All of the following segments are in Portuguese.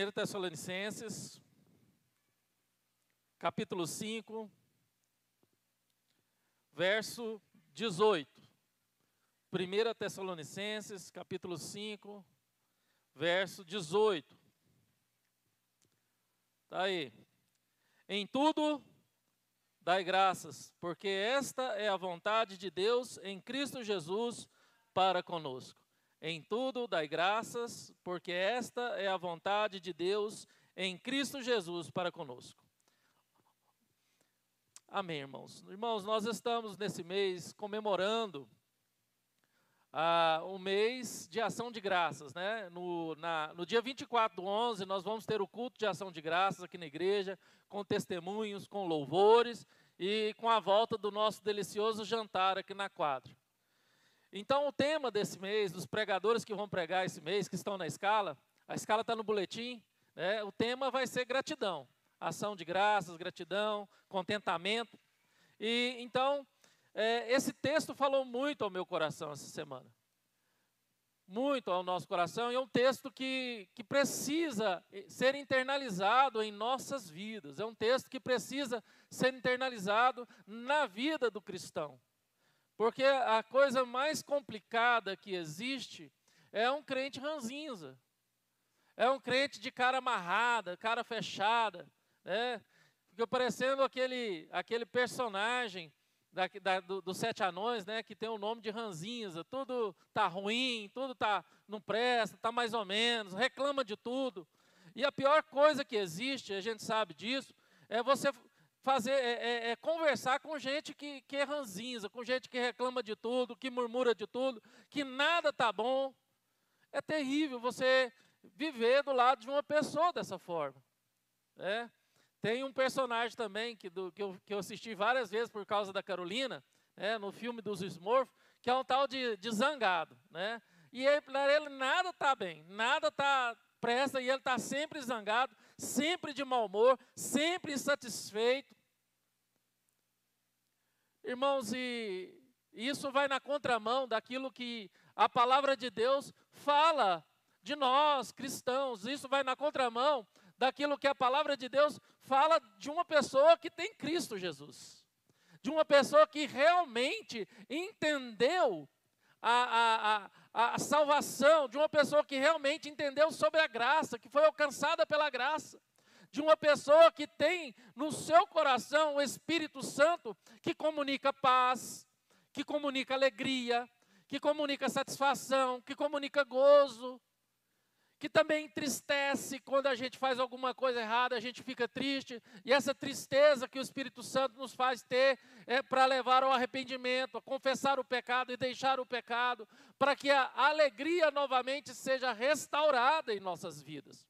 1 Tessalonicenses, capítulo 5, verso 18. 1 Tessalonicenses, capítulo 5, verso 18. Está aí. Em tudo, dai graças, porque esta é a vontade de Deus em Cristo Jesus para conosco. Em tudo, dai graças, porque esta é a vontade de Deus em Cristo Jesus para conosco. Amém, irmãos. Irmãos, nós estamos nesse mês comemorando o mês de ação de graças, né? No dia 24/11, nós vamos ter o culto de ação de graças aqui na igreja, com testemunhos, com louvores e com a volta do nosso delicioso jantar aqui na quadra. Então, o tema desse mês, dos pregadores que vão pregar esse mês, que estão na escala, a escala está no boletim, né? O tema vai ser gratidão, ação de graças, gratidão, contentamento. E então, esse texto falou muito ao meu coração essa semana. Muito ao nosso coração, e é um texto que precisa ser internalizado em nossas vidas. É um texto que precisa ser internalizado na vida do cristão. Porque a coisa mais complicada que existe é um crente ranzinza. É um crente de cara amarrada, cara fechada, né? Fica parecendo aquele personagem dos Sete Anões, né, que tem o nome de ranzinza. Tudo está ruim, tudo não presta, está mais ou menos, reclama de tudo. E a pior coisa que existe, a gente sabe disso, é você conversar com gente que é ranzinza, com gente que reclama de tudo, que murmura de tudo, que nada está bom. É terrível você viver do lado de uma pessoa dessa forma, né? Tem um personagem também que eu assisti várias vezes por causa da Carolina, né, no filme dos Smurfs, que é um tal de zangado, né? E para ele nada está bem, nada presta, e ele está sempre zangado, sempre de mau humor, sempre insatisfeito. Irmãos, e isso vai na contramão daquilo que a palavra de Deus fala de nós, cristãos. Isso vai na contramão daquilo que a palavra de Deus fala de uma pessoa que tem Cristo Jesus. De uma pessoa que realmente entendeu a salvação, de uma pessoa que realmente entendeu sobre a graça, que foi alcançada pela graça. De uma pessoa que tem no seu coração o Espírito Santo, que comunica paz, que comunica alegria, que comunica satisfação, que comunica gozo, que também entristece quando a gente faz alguma coisa errada, a gente fica triste, e essa tristeza que o Espírito Santo nos faz ter é para levar ao arrependimento, a confessar o pecado e deixar o pecado, para que a alegria novamente seja restaurada em nossas vidas.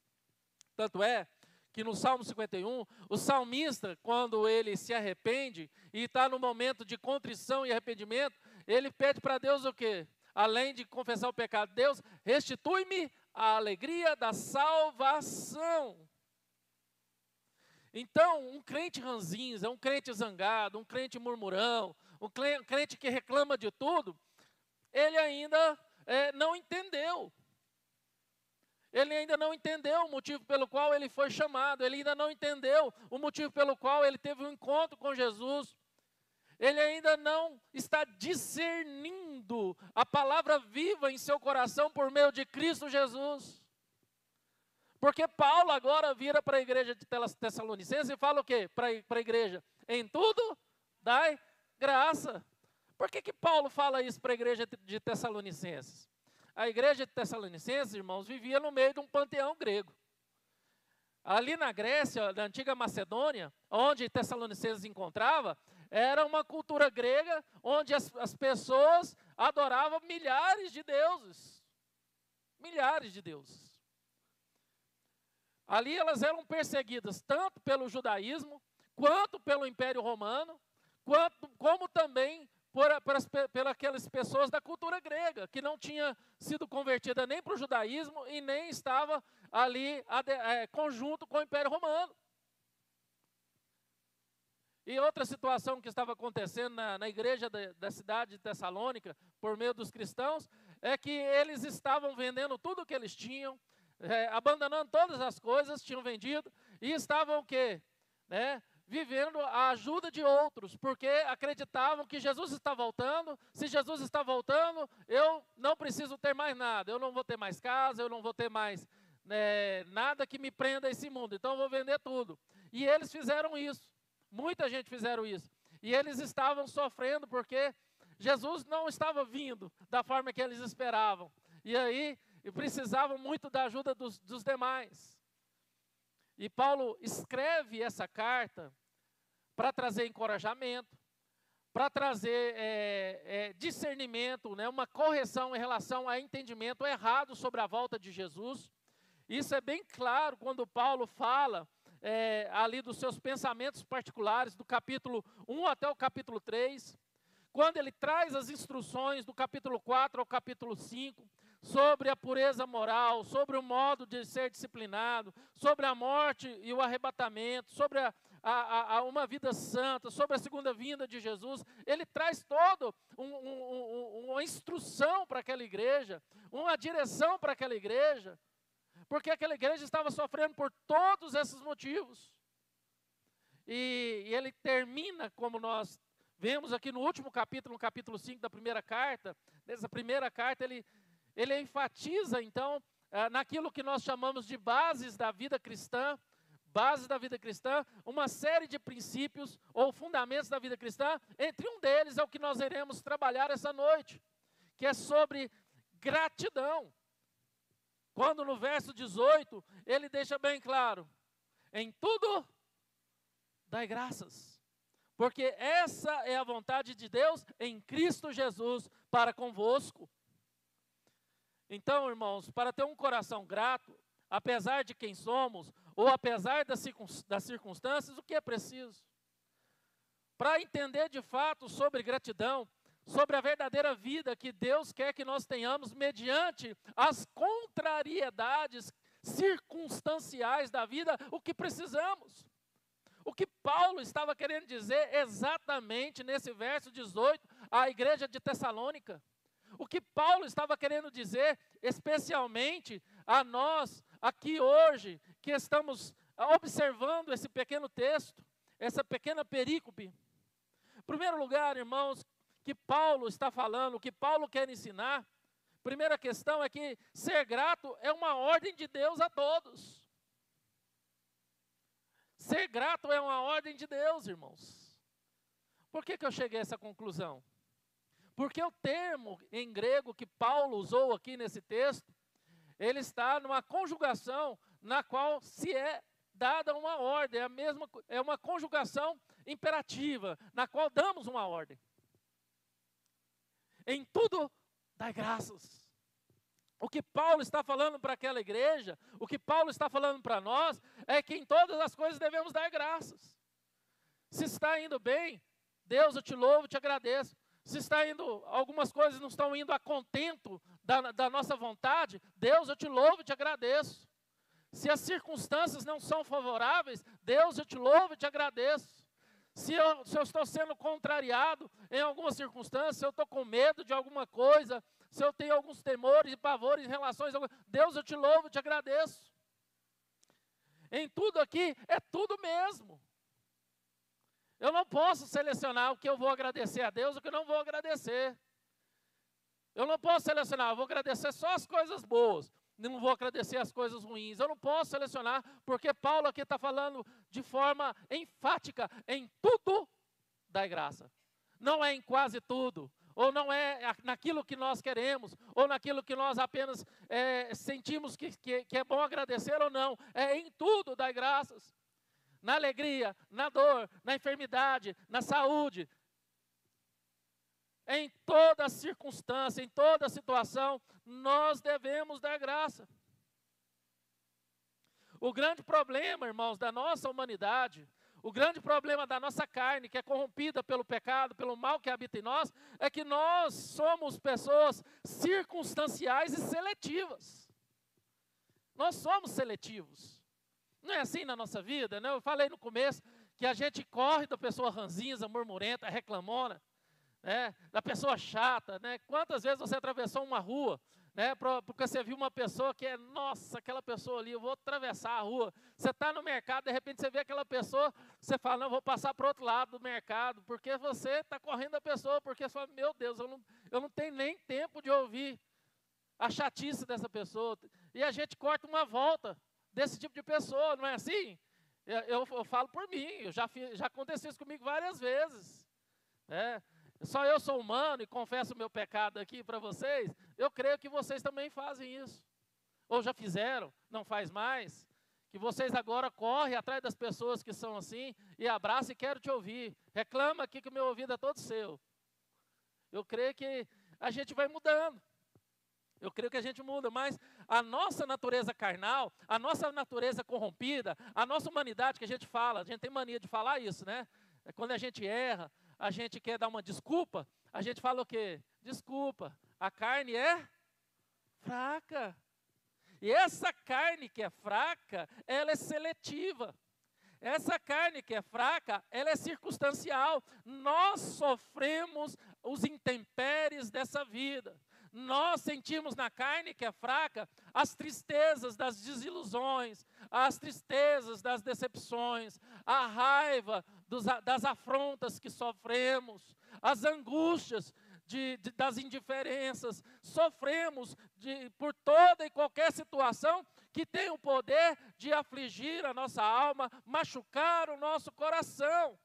Tanto é que no Salmo 51, o salmista, quando ele se arrepende e está no momento de contrição e arrependimento, ele pede para Deus o quê? Além de confessar o pecado, Deus, restitui-me a alegria da salvação. Então, um crente ranzinza, um crente zangado, um crente murmurão, um crente que reclama de tudo, ele ainda não entendeu. Ele ainda não entendeu o motivo pelo qual ele foi chamado. Ele ainda não entendeu o motivo pelo qual ele teve um encontro com Jesus. Ele ainda não está discernindo a palavra viva em seu coração por meio de Cristo Jesus. Porque Paulo agora vira para a igreja de Tessalonicenses e fala o quê? Para a igreja, em tudo dai graça. Por que Paulo fala isso para a igreja de Tessalonicenses? A igreja de Tessalonicenses, irmãos, vivia no meio de um panteão grego. Ali na Grécia, na antiga Macedônia, onde Tessalonicenses encontrava, era uma cultura grega onde as pessoas adoravam milhares de deuses. Milhares de deuses. Ali elas eram perseguidas tanto pelo judaísmo, quanto pelo Império Romano, como também por aquelas pessoas da cultura grega, que não tinha sido convertida nem para o judaísmo e nem estava ali conjunto com o Império Romano. E outra situação que estava acontecendo na igreja da cidade de Tessalônica, por meio dos cristãos, é que eles estavam vendendo tudo o que eles tinham, abandonando todas as coisas, tinham vendido, e estavam o quê? Né? Vivendo a ajuda de outros, porque acreditavam que Jesus está voltando. Se Jesus está voltando, eu não preciso ter mais nada, eu não vou ter mais casa, eu não vou ter mais nada que me prenda a esse mundo, então eu vou vender tudo. E eles fizeram isso, muita gente fizeram isso, e eles estavam sofrendo porque Jesus não estava vindo da forma que eles esperavam, e aí precisavam muito da ajuda dos demais. E Paulo escreve essa carta para trazer encorajamento, para trazer discernimento, né, uma correção em relação a entendimento errado sobre a volta de Jesus. Isso é bem claro quando Paulo fala ali dos seus pensamentos particulares, do capítulo 1 até o capítulo 3, quando ele traz as instruções do capítulo 4 ao capítulo 5, sobre a pureza moral, sobre o modo de ser disciplinado, sobre a morte e o arrebatamento, sobre uma vida santa, sobre a segunda vinda de Jesus. Ele traz todo uma instrução para aquela igreja, uma direção para aquela igreja, porque aquela igreja estava sofrendo por todos esses motivos. E ele termina, como nós vemos aqui no último capítulo, no capítulo 5 da primeira carta. Nessa primeira carta ele enfatiza, então, naquilo que nós chamamos de bases da vida cristã, uma série de princípios ou fundamentos da vida cristã. Entre um deles é o que nós iremos trabalhar essa noite, que é sobre gratidão. Quando no verso 18, ele deixa bem claro: em tudo dai graças, porque essa é a vontade de Deus em Cristo Jesus para convosco. Então, irmãos, para ter um coração grato, apesar de quem somos, ou apesar das circunstâncias, o que é preciso? Para entender de fato sobre gratidão, sobre a verdadeira vida que Deus quer que nós tenhamos mediante as contrariedades circunstanciais da vida, o que precisamos. O que Paulo estava querendo dizer exatamente nesse verso 18 à igreja de Tessalônica. O que Paulo estava querendo dizer, especialmente a nós aqui hoje, que estamos observando esse pequeno texto, essa pequena perícope. Em primeiro lugar, irmãos, que Paulo está falando, o que Paulo quer ensinar, primeira questão é que ser grato é uma ordem de Deus a todos. Ser grato é uma ordem de Deus, irmãos. Por que eu cheguei a essa conclusão? Porque o termo em grego que Paulo usou aqui nesse texto, ele está numa conjugação na qual se é dada uma ordem, é uma conjugação imperativa, na qual damos uma ordem. Em tudo, dai graças. O que Paulo está falando para aquela igreja, o que Paulo está falando para nós, é que em todas as coisas devemos dar graças. Se está indo bem, Deus, eu te louvo, te agradeço. Se está indo, algumas coisas não estão indo a contento da nossa vontade, Deus, eu te louvo e te agradeço. Se as circunstâncias não são favoráveis, Deus, eu te louvo e te agradeço. Se eu estou sendo contrariado em alguma circunstância, se eu estou com medo de alguma coisa, se eu tenho alguns temores e pavores em relação a Deus, eu te louvo e te agradeço. Em tudo aqui, é tudo mesmo. Eu não posso selecionar o que eu vou agradecer a Deus e o que eu não vou agradecer. Eu não posso selecionar, eu vou agradecer só as coisas boas, não vou agradecer as coisas ruins. Eu não posso selecionar, porque Paulo aqui está falando de forma enfática: em tudo dai graça. Não é em quase tudo, ou não é naquilo que nós queremos, ou naquilo que nós apenas sentimos que é bom agradecer ou não. É em tudo dai graças. Na alegria, na dor, na enfermidade, na saúde. Em toda circunstância, em toda situação, nós devemos dar graça. O grande problema, irmãos, da nossa humanidade, o grande problema da nossa carne, que é corrompida pelo pecado, pelo mal que habita em nós, é que nós somos pessoas circunstanciais e seletivas. Nós somos seletivos. Não é assim na nossa vida, né? Eu falei no começo que a gente corre da pessoa ranzinza, murmurenta, reclamona, né? Da pessoa chata, né? Quantas vezes você atravessou uma rua, né? Porque você viu uma pessoa que nossa, aquela pessoa ali, eu vou atravessar a rua. Você está no mercado, de repente você vê aquela pessoa, você fala, não, eu vou passar para o outro lado do mercado, porque você está correndo a pessoa, porque você fala, meu Deus, eu não tenho nem tempo de ouvir a chatice dessa pessoa. E a gente corta uma volta desse tipo de pessoa, não é assim? Eu falo por mim, já aconteceu isso comigo várias vezes, né? Só eu sou humano e confesso o meu pecado aqui para vocês, eu creio que vocês também fazem isso. Ou já fizeram, não faz mais, que vocês agora correm atrás das pessoas que são assim, e abraçam e quero te ouvir. Reclama aqui que o meu ouvido é todo seu. Eu creio que a gente vai mudando. Eu creio que a gente muda, mas a nossa natureza carnal, a nossa natureza corrompida, a nossa humanidade que a gente fala, a gente tem mania de falar isso, né? Quando a gente erra, a gente quer dar uma desculpa, a gente fala o quê? Desculpa, a carne é fraca. E essa carne que é fraca, ela é seletiva. Essa carne que é fraca, ela é circunstancial. Nós sofremos os intempéries dessa vida. Nós sentimos na carne que é fraca as tristezas das desilusões, as tristezas das decepções, a raiva das afrontas que sofremos, as angústias das indiferenças. Sofremos por toda e qualquer situação que tem o poder de afligir a nossa alma, machucar o nosso coração.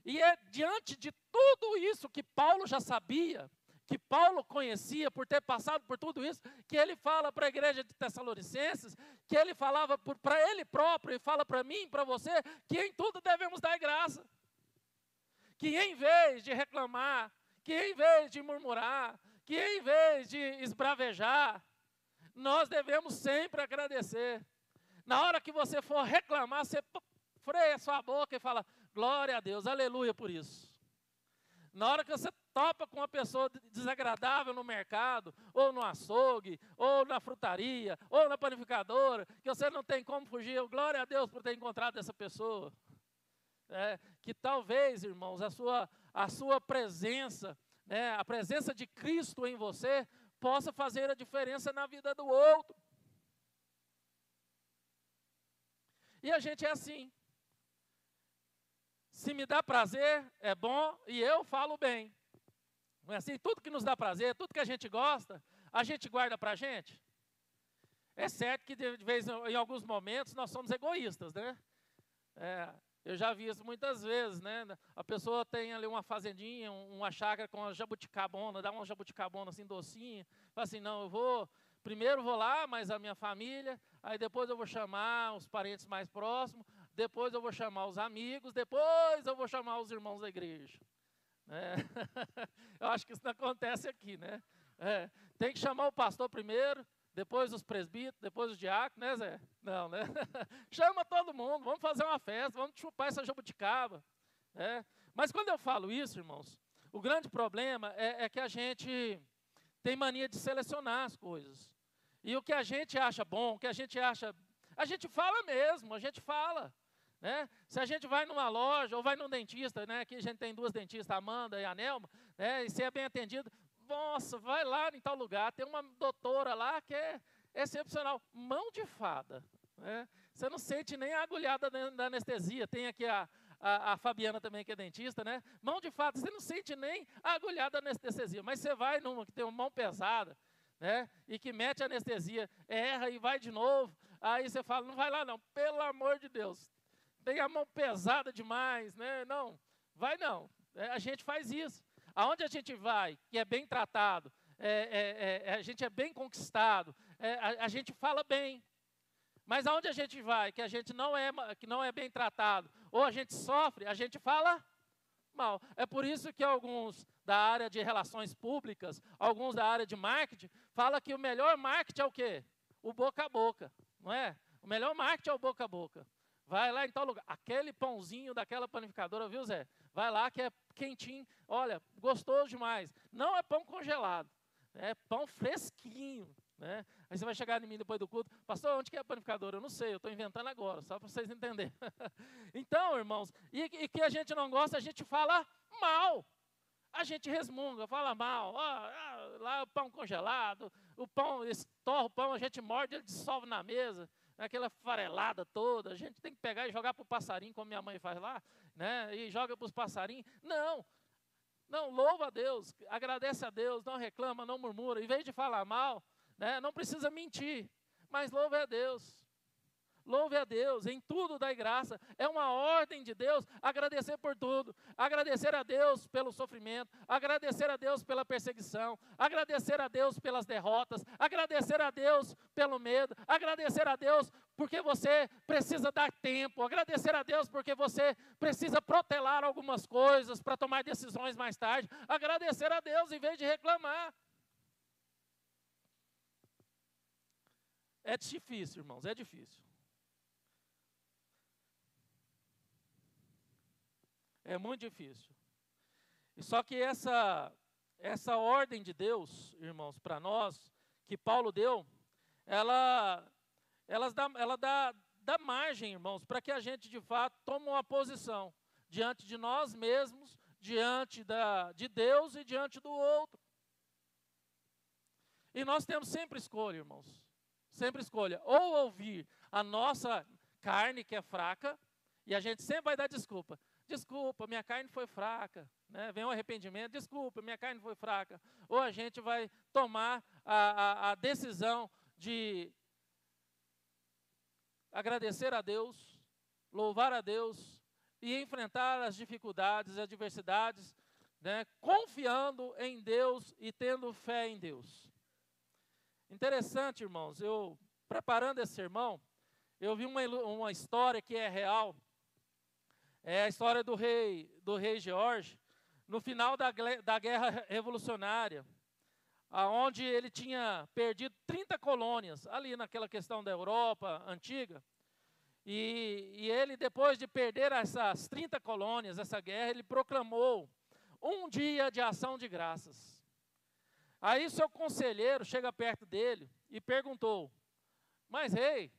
E é diante de tudo isso que Paulo já sabia, que Paulo conhecia por ter passado por tudo isso, que ele fala para a igreja de Tessalonicenses, que ele falava para ele próprio e fala para mim e para você, que em tudo devemos dar graça. Que em vez de reclamar, que em vez de murmurar, que em vez de esbravejar, nós devemos sempre agradecer. Na hora que você for reclamar, você freia sua boca e fala, glória a Deus, aleluia por isso. Na hora que você topa com uma pessoa desagradável no mercado, ou no açougue, ou na frutaria, ou na panificadora, que você não tem como fugir, glória a Deus por ter encontrado essa pessoa. Que talvez, irmãos, a sua presença, né, a presença de Cristo em você, possa fazer a diferença na vida do outro. E a gente é assim. Se me dá prazer, é bom e eu falo bem. Não é assim? Tudo que nos dá prazer, tudo que a gente gosta, a gente guarda para a gente. É certo que de vez em alguns momentos nós somos egoístas, né? Eu já vi isso muitas vezes, né? A pessoa tem ali uma fazendinha, uma chácara com uma jabuticabona, dá uma jabuticabona assim docinha, fala assim, não, primeiro vou lá, mas a minha família, aí depois eu vou chamar os parentes mais próximos, depois eu vou chamar os amigos, depois eu vou chamar os irmãos da igreja. Eu acho que isso não acontece aqui, né? Tem que chamar o pastor primeiro, depois os presbíteros, depois os diáconos, né, Zé? Não, né? Chama todo mundo, vamos fazer uma festa, vamos chupar essa jabuticaba. Mas quando eu falo isso, irmãos, o grande problema é que a gente tem mania de selecionar as coisas. E o que a gente acha bom, o que a gente fala mesmo, a gente fala. Né? Se a gente vai numa loja ou vai num dentista, né? Aqui a gente tem duas dentistas, a Amanda e a Nelma, né? E se é bem atendido, nossa, vai lá em tal lugar, tem uma doutora lá que é excepcional, mão de fada. Né? Você não sente nem a agulhada da anestesia, tem aqui a Fabiana também que é dentista, né? Mão de fada, você não sente nem a agulhada da anestesia, mas você vai numa que tem uma mão pesada, né? E que mete a anestesia, erra e vai de novo, aí você fala, não vai lá não, pelo amor de Deus. Tem a mão pesada demais, né? Não, vai não. A gente faz isso. Aonde a gente vai, que é bem tratado, a gente é bem conquistado, a gente fala bem. Mas aonde a gente vai, que não é bem tratado, ou a gente sofre, a gente fala mal. É por isso que alguns da área de relações públicas, alguns da área de marketing, falam que o melhor marketing é o quê? O boca a boca, não é? O melhor marketing é o boca a boca. Vai lá em tal lugar, aquele pãozinho daquela panificadora, viu, Zé? Vai lá que é quentinho, olha, gostoso demais. Não é pão congelado, é pão fresquinho, né? Aí você vai chegar em mim depois do culto, pastor, onde que é a panificadora? Eu não sei, eu estou inventando agora, só para vocês entenderem. Então, irmãos, e que a gente não gosta, a gente fala mal. a gente resmunga, fala mal, lá o pão congelado, o pão, estorra o pão, a gente morde, ele dissolve na mesa, aquela farelada toda, a gente tem que pegar e jogar para o passarinho, como minha mãe faz lá, né? E joga para os passarinhos. Não, louva a Deus, agradece a Deus, não reclama, não murmura, em vez de falar mal, né? Não precisa mentir, mas louve a Deus. Louve a Deus, em tudo dai graça. É uma ordem de Deus agradecer por tudo. Agradecer a Deus pelo sofrimento, agradecer a Deus pela perseguição, agradecer a Deus pelas derrotas, agradecer a Deus pelo medo, agradecer a Deus porque você precisa dar tempo, agradecer a Deus porque você precisa protelar algumas coisas para tomar decisões mais tarde, agradecer a Deus em vez de reclamar. É difícil, irmãos, é difícil. É muito difícil. E só que essa ordem de Deus, irmãos, para nós, que Paulo deu, ela dá margem, irmãos, para que a gente, de fato, tome uma posição diante de nós mesmos, diante de Deus e diante do outro. E nós temos sempre escolha, irmãos. Sempre escolha. Ou ouvir a nossa carne, que é fraca, e a gente sempre vai dar desculpa. Desculpa, minha carne foi fraca, né? Vem um arrependimento, desculpa, minha carne foi fraca. Ou a gente vai tomar a decisão de agradecer a Deus, louvar a Deus e enfrentar as dificuldades, as adversidades, né? Confiando em Deus e tendo fé em Deus. Interessante, irmãos, eu preparando esse sermão, eu vi uma história que é real. É a história do rei George, no final da Guerra Revolucionária, onde ele tinha perdido 30 colônias, ali naquela questão da Europa antiga. E ele, depois de perder essas 30 colônias, essa guerra, ele proclamou um dia de ação de graças. Aí seu conselheiro chega perto dele e perguntou, mas rei,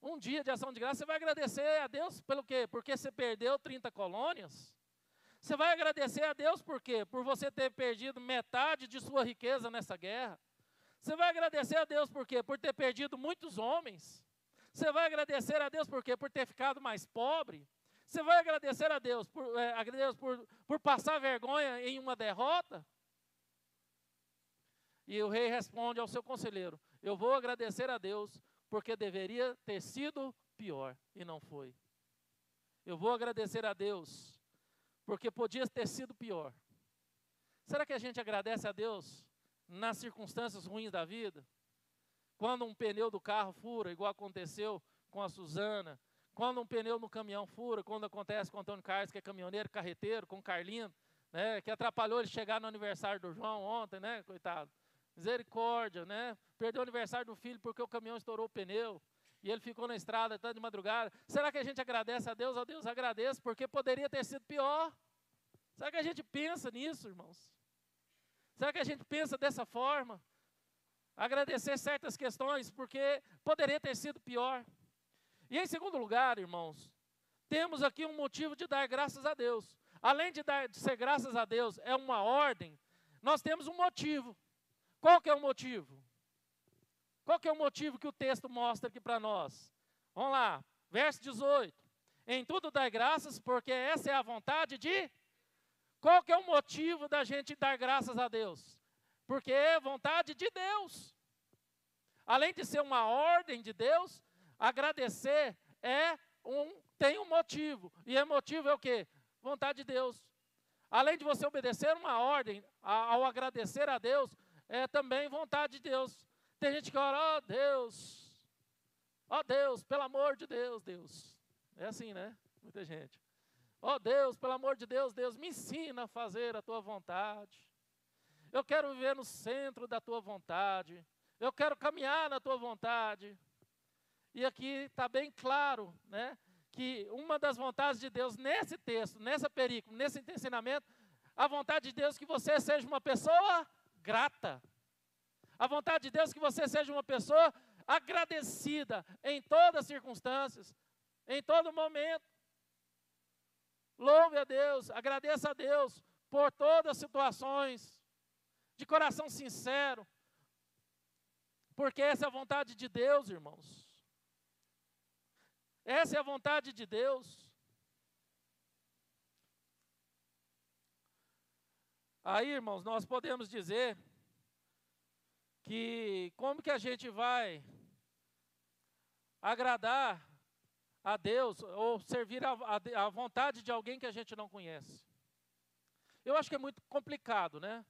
um dia de ação de graça, você vai agradecer a Deus pelo quê? Porque você perdeu 30 colônias? Você vai agradecer a Deus por quê? Por você ter perdido metade de sua riqueza nessa guerra? Você vai agradecer a Deus por quê? Por ter perdido muitos homens? Você vai agradecer a Deus por quê? Por ter ficado mais pobre? Você vai agradecer a Deus por passar vergonha em uma derrota? E o rei responde ao seu conselheiro, eu vou agradecer a Deus porque deveria ter sido pior, e não foi. Eu vou agradecer a Deus, porque podia ter sido pior. Será que a gente agradece a Deus nas circunstâncias ruins da vida? Quando um pneu do carro fura, igual aconteceu com a Suzana, quando um pneu no caminhão fura, quando acontece com o Antônio Carlos, que é caminhoneiro, carreteiro, com o Carlinho, né, que atrapalhou ele chegar no aniversário do João ontem, né, coitado. Misericórdia, né? Perdeu o aniversário do filho porque o caminhão estourou o pneu. E ele ficou na estrada até de madrugada. Será que a gente agradece a Deus? A Deus agradeço, porque poderia ter sido pior. Será que a gente pensa nisso, irmãos? Será que a gente pensa dessa forma? Agradecer certas questões, porque poderia ter sido pior. E em segundo lugar, irmãos, temos aqui um motivo de dar graças a Deus. Além de ser graças a Deus, é uma ordem, nós temos um motivo. Qual que é o motivo? Qual que é o motivo que o texto mostra aqui para nós? Vamos lá, verso 18. Em tudo dai graças, porque essa é a vontade de... Qual que é o motivo da gente dar graças a Deus? Porque é vontade de Deus. Além de ser uma ordem de Deus, agradecer tem um motivo. E o motivo é o quê? Vontade de Deus. Além de você obedecer uma ordem, ao agradecer a Deus, é também vontade de Deus. Tem gente que ora, ó Deus, pelo amor de Deus, Deus. É assim, né? Muita gente. Ó Deus, pelo amor de Deus, Deus, me ensina a fazer a tua vontade. Eu quero viver no centro da tua vontade. Eu quero caminhar na tua vontade. E aqui está bem claro, né, que uma das vontades de Deus nesse texto, nessa perícope, nesse ensinamento, a vontade de Deus é que você seja uma pessoa grata. A vontade de Deus é que você seja uma pessoa agradecida em todas as circunstâncias, em todo momento. Louve a Deus, agradeça a Deus por todas as situações, de coração sincero, porque essa é a vontade de Deus, irmãos. Essa é a vontade de Deus. Aí, irmãos, nós podemos dizer que como que a gente vai agradar a Deus ou servir a vontade de alguém que a gente não conhece. Eu acho que é muito complicado, né?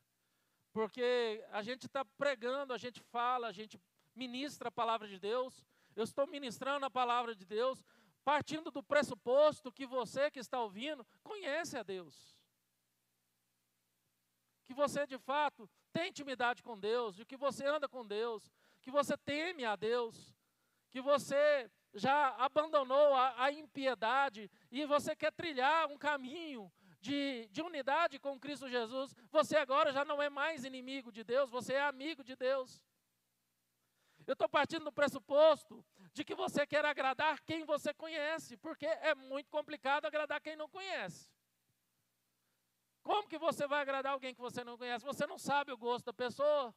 Porque a gente está pregando, a gente fala, a gente ministra a palavra de Deus. Eu estou ministrando a palavra de Deus, partindo do pressuposto que você que está ouvindo conhece a Deus. Que você de fato tem intimidade com Deus, de que você anda com Deus, que você teme a Deus, que você já abandonou a impiedade e você quer trilhar um caminho de unidade com Cristo Jesus. Você agora já não é mais inimigo de Deus, você é amigo de Deus. Eu estou partindo do pressuposto de que você quer agradar quem você conhece, porque é muito complicado agradar quem não conhece. Como que você vai agradar alguém que você não conhece? Você não sabe o gosto da pessoa.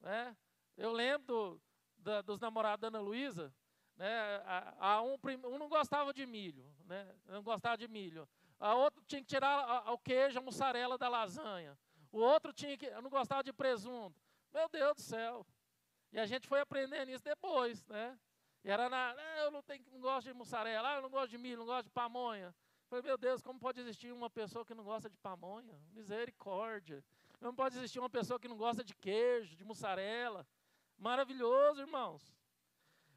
Né? Eu lembro dos namorados da Ana Luísa, né? Um não gostava de milho, né? Não gostava de milho. A outra tinha que tirar o queijo, a mussarela da lasanha. O outro não gostava de presunto. Meu Deus do céu. E a gente foi aprendendo isso depois, né? E era eu não gosto de mussarela, eu não gosto de milho, não gosto de pamonha. Falei, meu Deus, como pode existir uma pessoa que não gosta de pamonha? Misericórdia. Não pode existir uma pessoa que não gosta de queijo, de mussarela. Maravilhoso, irmãos.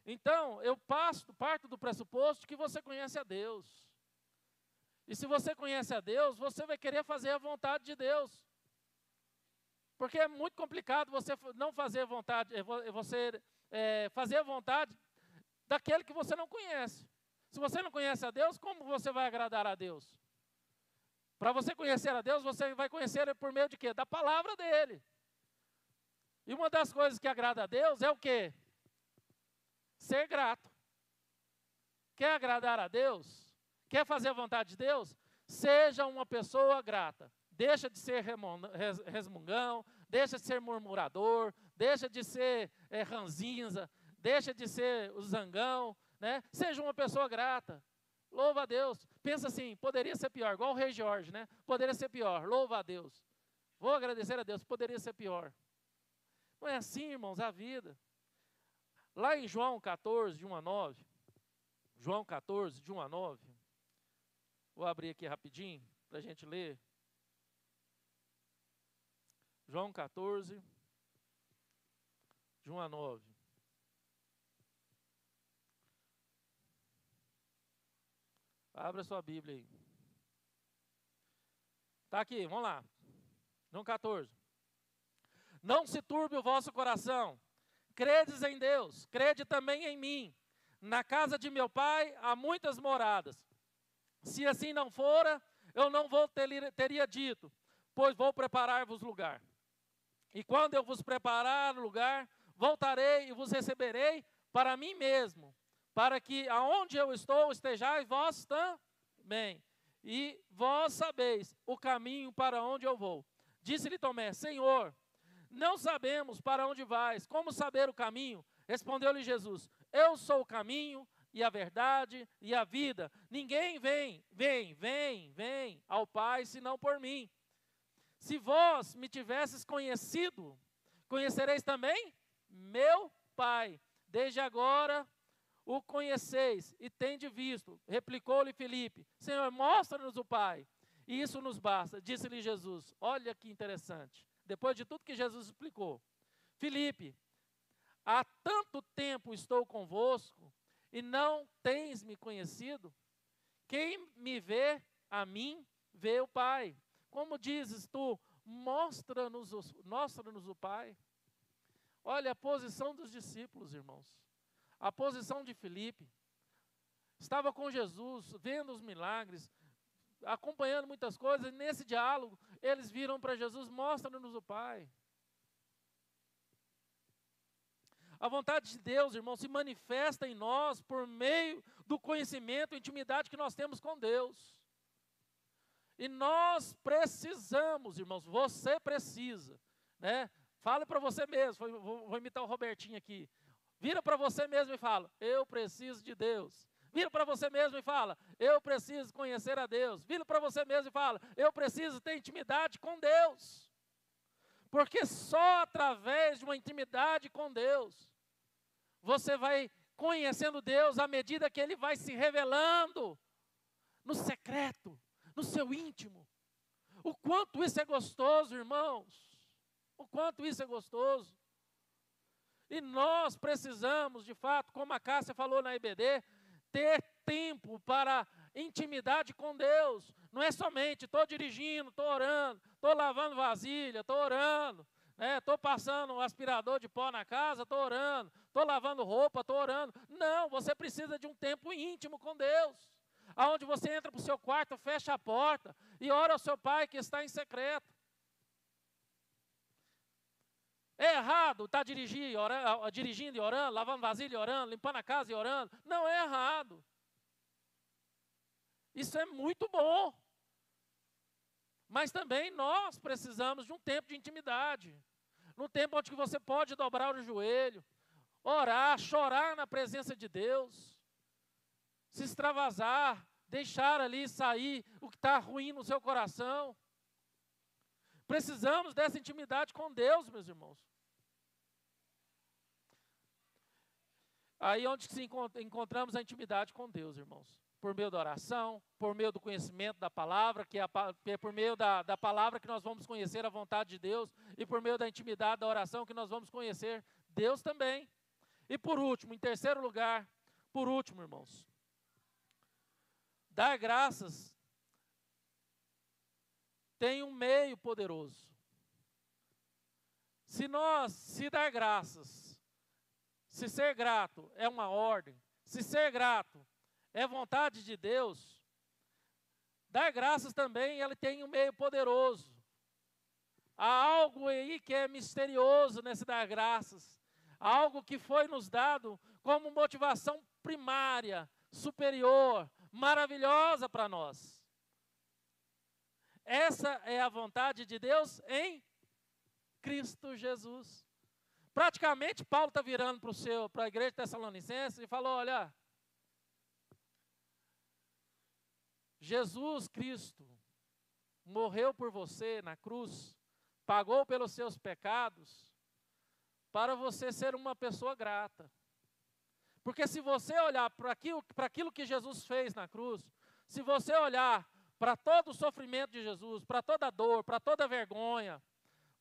Então, eu parto do pressuposto que você conhece a Deus. E se você conhece a Deus, você vai querer fazer a vontade de Deus. Porque é muito complicado você não fazer a vontade, fazer a vontade daquele que você não conhece. Se você não conhece a Deus, como você vai agradar a Deus? Para você conhecer a Deus, você vai conhecer Ele por meio de quê? Da palavra dEle. E uma das coisas que agrada a Deus é o quê? Ser grato. Quer agradar a Deus? Quer fazer a vontade de Deus? Seja uma pessoa grata. Deixa de ser resmungão, deixa de ser murmurador, deixa de ser ranzinza, deixa de ser o zangão, né? Seja uma pessoa grata. Louva a Deus. Pensa assim, poderia ser pior, igual o rei Jorge, né? Poderia ser pior, louva a Deus. Vou agradecer a Deus, poderia ser pior. Não é assim, irmãos, a vida. Lá em João 14, de 1 a 9, João 14, de 1 a 9, vou abrir aqui rapidinho, para a gente ler. João 14, de 1 a 9. Abra sua Bíblia aí. Está aqui, vamos lá. João 14. Não se turbe o vosso coração. Credes em Deus, crede também em mim. Na casa de meu pai há muitas moradas. Se assim não fora, eu não teria dito, pois vou preparar-vos lugar. E quando eu vos preparar lugar, voltarei e vos receberei para mim mesmo, para que aonde eu estou estejais vós também. E vós sabeis o caminho para onde eu vou. Disse-lhe Tomé, Senhor, não sabemos para onde vais, como saber o caminho? Respondeu-lhe Jesus, eu sou o caminho e a verdade e a vida. Ninguém vem ao Pai senão por mim. Se vós me tivesses conhecido, conhecereis também meu Pai. Desde agora o conheceis e tende visto. Replicou-lhe Filipe, Senhor, mostra-nos o Pai. E isso nos basta. Disse-lhe Jesus, olha que interessante. Depois de tudo que Jesus explicou. Filipe, há tanto tempo estou convosco e não tens me conhecido? Quem me vê a mim, vê o Pai. Como dizes tu, mostra-nos o Pai. Olha a posição dos discípulos, irmãos. A posição de Filipe. Estava com Jesus, vendo os milagres, acompanhando muitas coisas. E nesse diálogo, eles viram para Jesus, mostra-nos o Pai. A vontade de Deus, irmão, se manifesta em nós por meio do conhecimento e intimidade que nós temos com Deus. E nós precisamos, irmãos, você precisa, né? Fale para você mesmo, vou imitar o Robertinho aqui. Vira para você mesmo e fala, eu preciso de Deus. Vira para você mesmo e fala, eu preciso conhecer a Deus. Vira para você mesmo e fala, eu preciso ter intimidade com Deus. Porque só através de uma intimidade com Deus, você vai conhecendo Deus à medida que Ele vai se revelando no secreto, no seu íntimo. O quanto isso é gostoso, irmãos. O quanto isso é gostoso. E nós precisamos, de fato, como a Cássia falou na IBD, ter tempo para intimidade com Deus. Não é somente, estou dirigindo, estou orando, estou lavando vasilha, estou orando, estou passando um aspirador de pó na casa, estou orando, estou lavando roupa, estou orando. Não, você precisa de um tempo íntimo com Deus. Aonde você entra para o seu quarto, fecha a porta e ora ao seu Pai que está em secreto. É errado estar dirigindo e orando, lavando vasilha e orando, limpando a casa e orando. Não é errado. Isso é muito bom. Mas também nós precisamos de um tempo de intimidade. Num tempo onde você pode dobrar o joelho, orar, chorar na presença de Deus, se extravasar, deixar ali sair o que está ruim no seu coração. Precisamos dessa intimidade com Deus, meus irmãos. Aí onde encontramos a intimidade com Deus, irmãos. Por meio da oração, por meio do conhecimento da palavra, que é por meio da palavra que nós vamos conhecer a vontade de Deus, e por meio da intimidade da oração que nós vamos conhecer Deus também. E por último, em terceiro lugar, irmãos, dar graças tem um meio poderoso. Se dar graças, se ser grato é uma ordem, se ser grato é vontade de Deus, dar graças também, ele tem um meio poderoso. Há algo aí que é misterioso nesse dar graças, algo que foi nos dado como motivação primária, superior, maravilhosa para nós. Essa é a vontade de Deus em Cristo Jesus. Praticamente, Paulo está virando para a igreja de Tessalonicenses e falou, olha, Jesus Cristo morreu por você na cruz, pagou pelos seus pecados, para você ser uma pessoa grata. Porque se você olhar para aquilo que Jesus fez na cruz, se você olhar para todo o sofrimento de Jesus, para toda a dor, para toda a vergonha,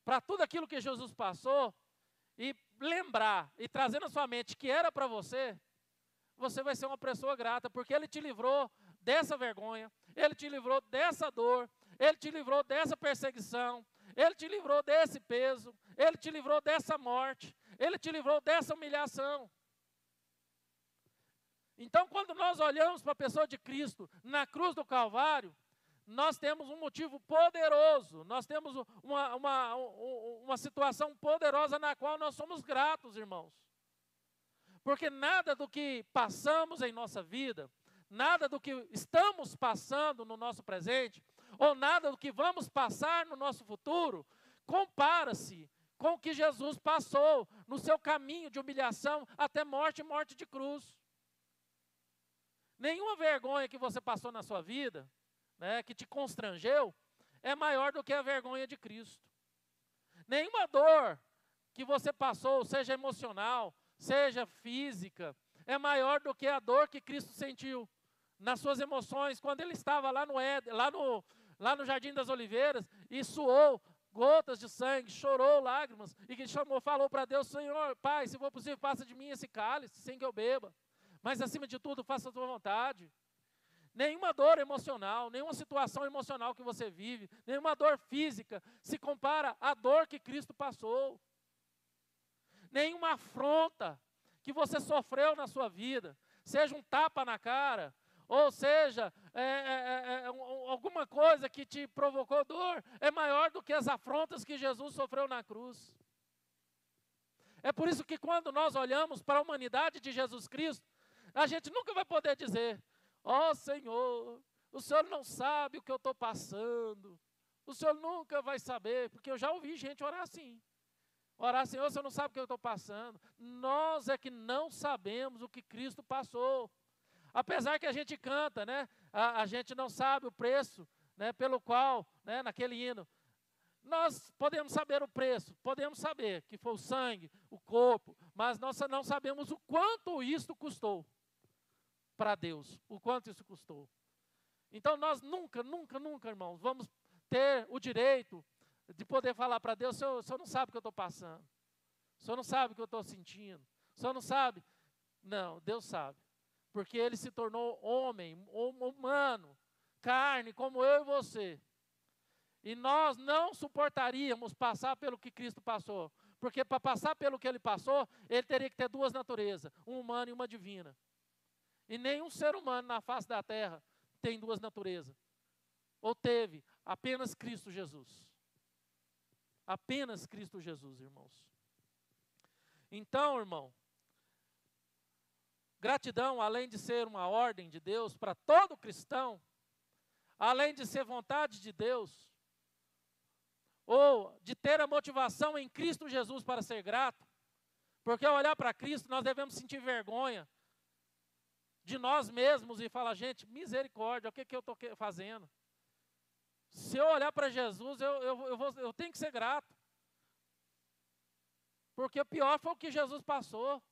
para tudo aquilo que Jesus passou, e lembrar e trazer na sua mente que era para você, você vai ser uma pessoa grata, porque Ele te livrou dessa vergonha, Ele te livrou dessa dor, Ele te livrou dessa perseguição, Ele te livrou desse peso, Ele te livrou dessa morte, Ele te livrou dessa humilhação. Então, quando nós olhamos para a pessoa de Cristo na cruz do Calvário, nós temos um motivo poderoso, nós temos uma situação poderosa na qual nós somos gratos, irmãos. Porque nada do que passamos em nossa vida, nada do que estamos passando no nosso presente, ou nada do que vamos passar no nosso futuro, compara-se com o que Jesus passou no seu caminho de humilhação até morte e morte de cruz. Nenhuma vergonha que você passou na sua vida, que te constrangeu, é maior do que a vergonha de Cristo. Nenhuma dor que você passou, seja emocional, seja física, é maior do que a dor que Cristo sentiu nas suas emoções, quando Ele estava lá no Jardim das Oliveiras, e suou gotas de sangue, chorou lágrimas, e que falou para Deus, Senhor, Pai, se for possível, passa de mim esse cálice, sem que eu beba. Mas, acima de tudo, faça a tua vontade. Nenhuma dor emocional, nenhuma situação emocional que você vive, nenhuma dor física se compara à dor que Cristo passou. Nenhuma afronta que você sofreu na sua vida, seja um tapa na cara, ou seja, alguma coisa que te provocou dor, é maior do que as afrontas que Jesus sofreu na cruz. É por isso que quando nós olhamos para a humanidade de Jesus Cristo, a gente nunca vai poder dizer, ó Senhor, o senhor não sabe o que eu estou passando, o senhor nunca vai saber, porque eu já ouvi gente orar assim. Orar, Senhor, você não sabe o que eu estou passando. Nós é que não sabemos o que Cristo passou. Apesar que a gente canta, né? A gente não sabe o preço, né, pelo qual, né, naquele hino. Nós podemos saber o preço, podemos saber que foi o sangue, o corpo, mas nós não sabemos o quanto isso custou para Deus, o quanto isso custou. Então nós nunca, irmãos, vamos ter o direito de poder falar para Deus, o senhor não sabe o que eu estou passando, o senhor não sabe o que eu estou sentindo, o senhor não sabe. Não, Deus sabe, porque Ele se tornou homem, humano, carne, como eu e você. E nós não suportaríamos passar pelo que Cristo passou, porque para passar pelo que Ele passou, Ele teria que ter duas naturezas, uma humana e uma divina. E nenhum ser humano na face da terra tem duas naturezas, ou teve, apenas Cristo Jesus. Apenas Cristo Jesus, irmãos. Então, irmão, gratidão, além de ser uma ordem de Deus para todo cristão, além de ser vontade de Deus, ou de ter a motivação em Cristo Jesus para ser grato, porque ao olhar para Cristo nós devemos sentir vergonha de nós mesmos e falar, gente, misericórdia, o que eu estou fazendo? Se eu olhar para Jesus, eu tenho que ser grato. Porque o pior foi o que Jesus passou.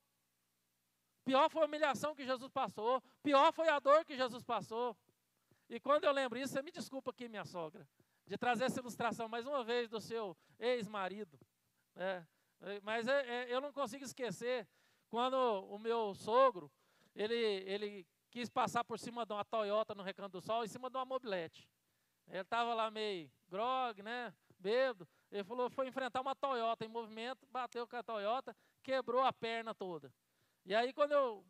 Pior foi a humilhação que Jesus passou. Pior foi a dor que Jesus passou. E quando eu lembro isso, você me desculpa aqui, minha sogra, de trazer essa ilustração mais uma vez do seu ex-marido. Mas eu não consigo esquecer quando o meu sogro, ele quis passar por cima de uma Toyota no Recanto do Sol, em cima de uma mobilete. Ele estava lá meio grogue, né, bêbado. Ele falou, foi enfrentar uma Toyota em movimento, bateu com a Toyota, quebrou a perna toda. E aí quando eu,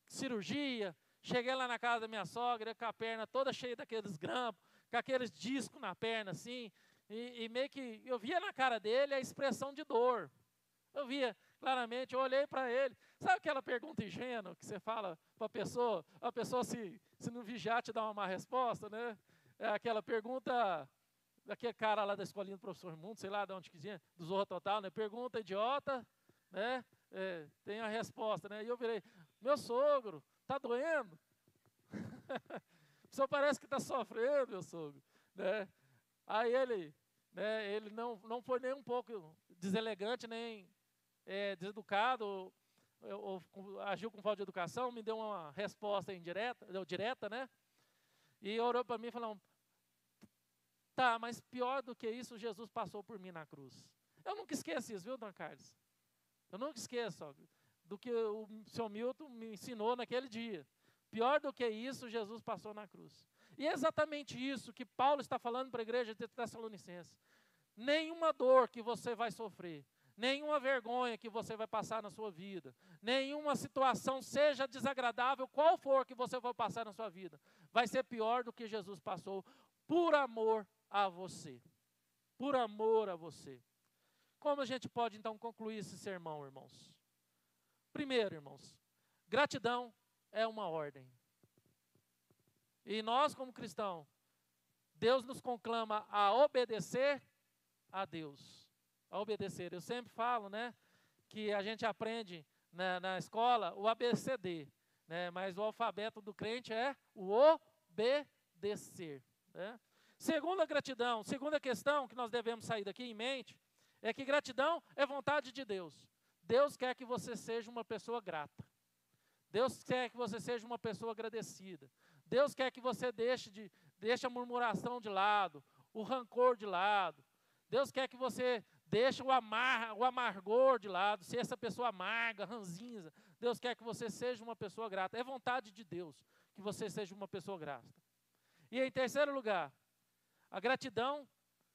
cirurgia, cheguei lá na casa da minha sogra, com a perna toda cheia daqueles grampos, com aqueles discos na perna assim, e meio que eu via na cara dele a expressão de dor. Eu via claramente, eu olhei para ele. Sabe aquela pergunta ingênua que você fala para a pessoa se não vigiar te dá uma má resposta, né? É aquela pergunta daquele cara lá da escolinha do professor Mundo, sei lá de onde quiser, do Zorra Total, né? Pergunta idiota, né? Tem a resposta, né? E eu virei, meu sogro, tá doendo? O senhor parece que está sofrendo, meu sogro, né? Aí ele não foi nem um pouco deselegante, nem deseducado, ou agiu com falta de educação, me deu uma resposta direta, né? E orou para mim e falou, tá, mas pior do que isso, Jesus passou por mim na cruz. Eu nunca esqueço isso, viu, Dona Carlos? Eu nunca esqueço do que o seu Milton me ensinou naquele dia. Pior do que isso, Jesus passou na cruz. E é exatamente isso que Paulo está falando para a igreja de Tessalonicenses. Nenhuma dor que você vai sofrer, nenhuma vergonha que você vai passar na sua vida, nenhuma situação, seja desagradável, qual for que você vai passar na sua vida, vai ser pior do que Jesus passou, por amor a você. Por amor a você. Como a gente pode, então, concluir esse sermão, irmãos? Primeiro, irmãos, gratidão é uma ordem. E nós, como cristãos, Deus nos conclama a obedecer a Deus. A obedecer. Eu sempre falo, né, que a gente aprende na escola o ABCD, né, mas o alfabeto do crente é o obedecer, né? Segunda gratidão, segunda questão que nós devemos sair daqui em mente, é que gratidão é vontade de Deus. Deus quer que você seja uma pessoa grata. Deus quer que você seja uma pessoa agradecida. Deus quer que você deixe a murmuração de lado, o rancor de lado. Deus quer que você deixe o amargor de lado, ser essa pessoa amarga, ranzinza. Deus quer que você seja uma pessoa grata. É vontade de Deus que você seja uma pessoa grata. E em terceiro lugar, a gratidão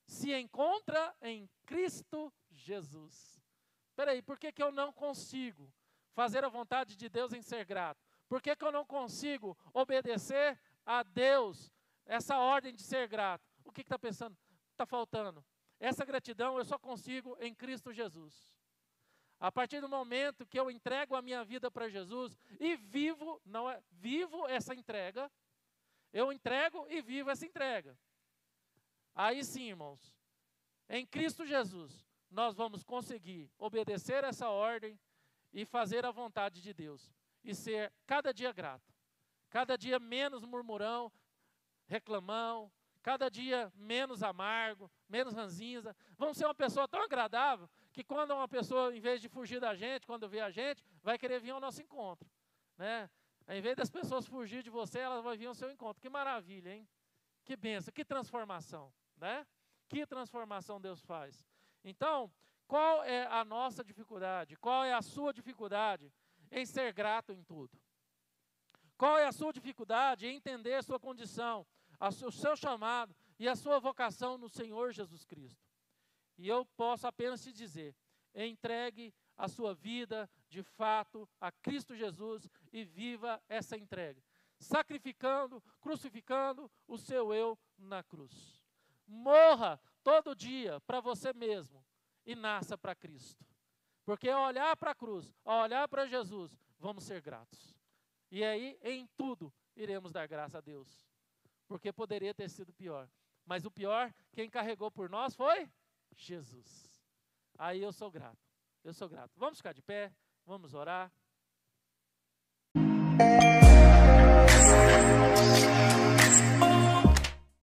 se encontra em Cristo Jesus. Espera aí, por que eu não consigo fazer a vontade de Deus em ser grato? Por que eu não consigo obedecer a Deus, essa ordem de ser grato? O que está pensando? Está faltando. Essa gratidão eu só consigo em Cristo Jesus. A partir do momento que eu entrego a minha vida para Jesus e vivo essa entrega, Eu entrego e vivo essa entrega. Aí sim, irmãos, em Cristo Jesus, nós vamos conseguir obedecer essa ordem e fazer a vontade de Deus. E ser cada dia grato. Cada dia menos murmurão, reclamão, cada dia menos amargo, menos ranzinza. Vamos ser uma pessoa tão agradável que quando uma pessoa, em vez de fugir da gente, quando vê a gente, vai querer vir ao nosso encontro. Né? Em vez das pessoas fugir de você, elas vão vir ao seu encontro. Que maravilha, hein? Que bênção, que transformação. Né? Que transformação Deus faz. Então, qual é a nossa dificuldade? Qual é a sua dificuldade em ser grato em tudo? Qual é a sua dificuldade em entender a sua condição, o seu chamado e a sua vocação no Senhor Jesus Cristo? E eu posso apenas te dizer, entregue a sua vida, de fato, a Cristo Jesus e viva essa entrega, sacrificando, crucificando o seu eu na cruz. Morra todo dia para você mesmo e nasça para Cristo. Porque ao olhar para a cruz, ao olhar para Jesus, vamos ser gratos. E aí, em tudo, iremos dar graça a Deus. Porque poderia ter sido pior. Mas o pior, quem carregou por nós foi Jesus. Aí eu sou grato. Eu sou grato. Vamos ficar de pé, vamos orar.